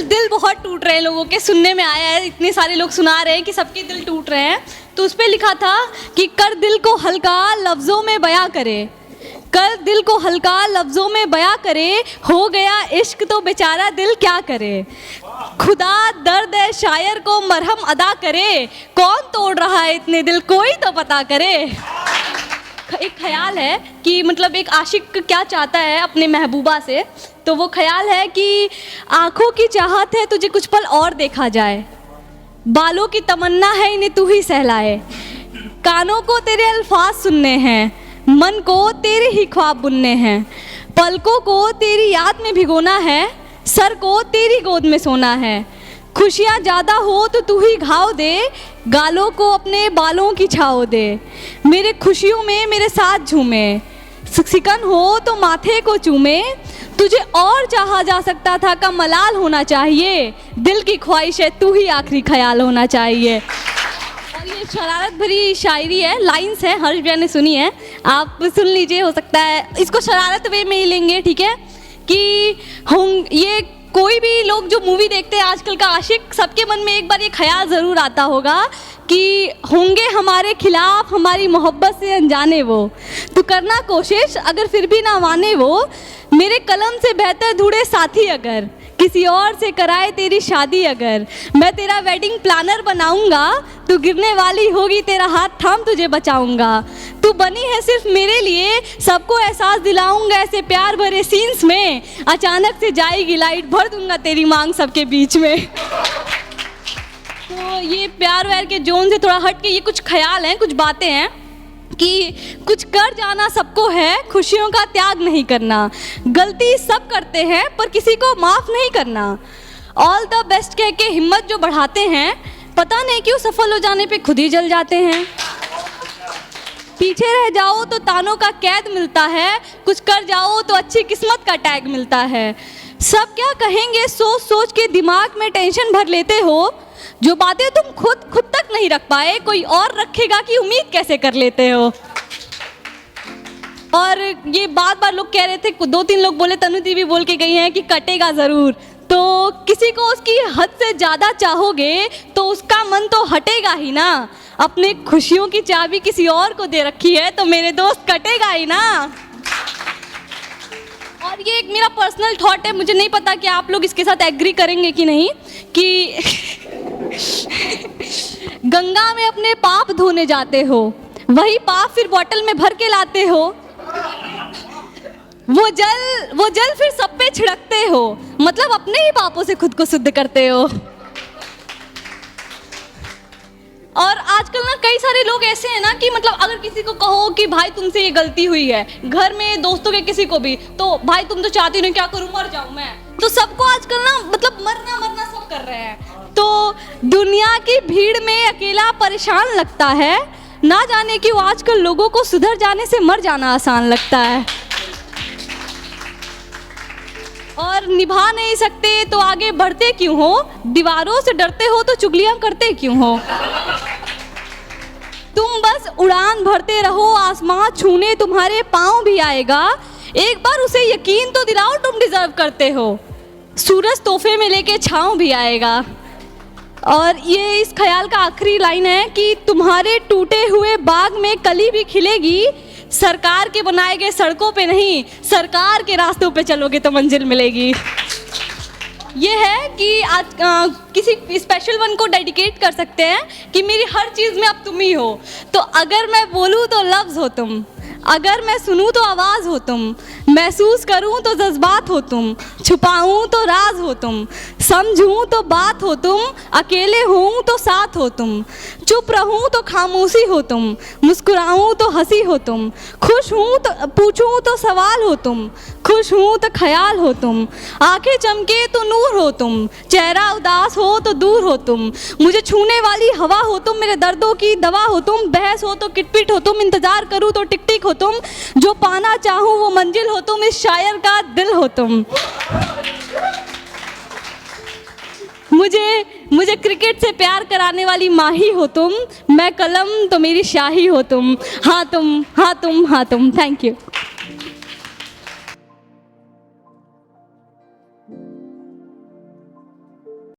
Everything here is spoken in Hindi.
दिल बहुत टूट रहे हैं लोगों के, सुनने में आया है, इतने सारे लोग सुना रहे हैं कि सबके दिल टूट रहे हैं। तो उस पे लिखा था कि कर दिल को हल्का लफ्ज़ों में बयां करे, कर दिल को हल्का लफ्ज़ों में बयां करे, हो गया इश्क तो बेचारा दिल क्या करे। खुदा दर्द है शायर को मरहम अदा करे, कौन तोड़ रहा है इतने दिल कोई तो पता करे। एक ख्याल है कि मतलब एक आशिक क्या चाहता है अपने महबूबा से, तो वो ख्याल है कि आँखों की चाहत है तुझे कुछ पल और देखा जाए, बालों की तमन्ना है इन्हें तू ही सहलाए, कानों को तेरे अल्फाज सुनने हैं, मन को तेरे ही ख्वाब बुनने हैं, पलकों को तेरी याद में भिगोना है, सर को तेरी गोद में सोना है। खुशियाँ ज़्यादा हो तो तू ही घाव दे, गालों को अपने बालों की छाव दे, मेरे खुशियों में मेरे साथ झूमे, सिकन हो तो माथे को चूमे, तुझे और चाहा जा सकता था का मलाल होना चाहिए, दिल की ख्वाहिश है तू ही आखिरी ख्याल होना चाहिए। और ये शरारत भरी शायरी है, लाइंस है, हर्ष भैया ने सुनी है, आप सुन लीजिए, हो सकता है इसको शरारत वे में ही लेंगे, ठीक है। कि हम ये कोई भी लोग जो मूवी देखते हैं आजकल का आशिक, सबके मन में एक बार ये ख्याल ज़रूर आता होगा कि होंगे हमारे खिलाफ हमारी मोहब्बत से अनजाने वो, तो करना कोशिश अगर फिर भी ना माने वो, मेरे कलम से बेहतर ढूंढे साथी अगर, किसी और से कराए तेरी शादी अगर, मैं तेरा वेडिंग प्लानर बनाऊंगा, तू गिरने वाली होगी तेरा हाथ थाम तुझे बचाऊंगा, तू बनी है सिर्फ मेरे लिए, सबको एहसास दिलाऊंगा ऐसे प्यार भरे सीन्स में, अचानक से जाएगी लाइट भर दूंगा तेरी मांग सबके बीच में। तो ये प्यार व्यार के जोन से थोड़ा हट के ये कुछ ख्याल हैं, कुछ बातें हैं कि कुछ कर जाना सबको है, खुशियों का त्याग नहीं करना, गलती सब करते हैं पर किसी को माफ़ नहीं करना, ऑल द बेस्ट कह के हिम्मत जो बढ़ाते हैं, पता नहीं क्यों सफल हो जाने पे खुद ही जल जाते हैं, पीछे रह जाओ तो तानों का कैद मिलता है, कुछ कर जाओ तो अच्छी किस्मत का टैग मिलता है, सब क्या कहेंगे सोच सोच के दिमाग में टेंशन भर लेते हो, जो बातें तुम खुद तक नहीं रख पाए कोई और रखेगा कि उम्मीद कैसे कर लेते हो। और ये बार लोग कह रहे थे, 2-3 लोग बोले, तनु दी भी बोल के गई हैं कि कटेगा ज़रूर, तो किसी को उसकी हद से ज़्यादा चाहोगे तो उसका मन तो हटेगा ही ना, अपने खुशियों की चाबी किसी और को दे रखी है तो मेरे दोस्त कटेगा ही ना। और ये एक मेरा पर्सनल थॉट है, मुझे नहीं पता कि आप लोग इसके साथ एग्री करेंगे कि नहीं, कि गंगा में अपने पाप धोने जाते हो, वही पाप फिर बॉटल में भर के लाते हो, वो जल फिर सब पे छिड़कते हो, मतलब अपने ही पापों से खुद को शुद्ध करते हो। और आजकल ना कई सारे लोग ऐसे हैं ना कि मतलब अगर किसी को कहो कि भाई तुमसे ये गलती हुई है, घर में दोस्तों के किसी को भी, तो भाई तुम तो चाहती नहीं, क्या करूं, मर जाऊं मैं, तो सबको आजकल ना मतलब मरना सब कर रहे हैं, तो दुनिया की भीड़ में अकेला परेशान लगता है, ना जाने क्यों आजकल लोगों को सुधर जाने से मर जाना आसान लगता है, और निभा नहीं सकते तो आगे बढ़ते क्यों हो, दीवारों से डरते हो तो चुगलियां करते क्यों हो, तुम बस उड़ान भरते रहो, आसमां छूने तुम्हारे पांव भी आएगा, एक बार उसे यकीन तो दिलाओ तुम डिजर्व करते हो, सूरज तोहफे में लेके छांव भी आएगा। और ये इस ख्याल का आखिरी लाइन है कि तुम्हारे टूटे हुए बाग में कली भी खिलेगी, सरकार के बनाए गए सड़कों पे नहीं, सरकार के रास्तों पे चलोगे तो मंजिल मिलेगी। ये है कि आज किसी स्पेशल वन को डेडिकेट कर सकते हैं कि मेरी हर चीज़ में अब तुम ही हो, तो अगर मैं बोलूँ तो लफ्ज़ हो तुम, अगर मैं सुनूं तो आवाज़ हो तुम, महसूस करूं तो जज्बात हो तुम, छुपाऊं तो राज हो तुम, समझूं तो बात हो तुम, अकेले हूं तो साथ हो तुम, चुप रहूं तो खामोशी हो तुम, मुस्कुराऊं तो हंसी हो तुम, खुश हूं तो पूछूं तो सवाल हो तुम, खुश हूं तो ख्याल हो तुम, आंखें चमके तो नूर हो तुम, चेहरा उदास हो तो दूर हो तुम, मुझे छूने वाली हवा हो तुम, मेरे दर्दों की दवा हो तुम, बहस हो तो किटपिट हो तुम, इंतजार करूं तो टिक टिक हो तुम, जो पाना चाहूं वो मंजिल हो तुम, इस शायर का दिल हो तुम। मुझे क्रिकेट से प्यार कराने वाली माही हो तुम, मैं कलम तो मेरी शाही हो तुम, हाँ तुम हाँ तुम हाँ तुम। Thank you.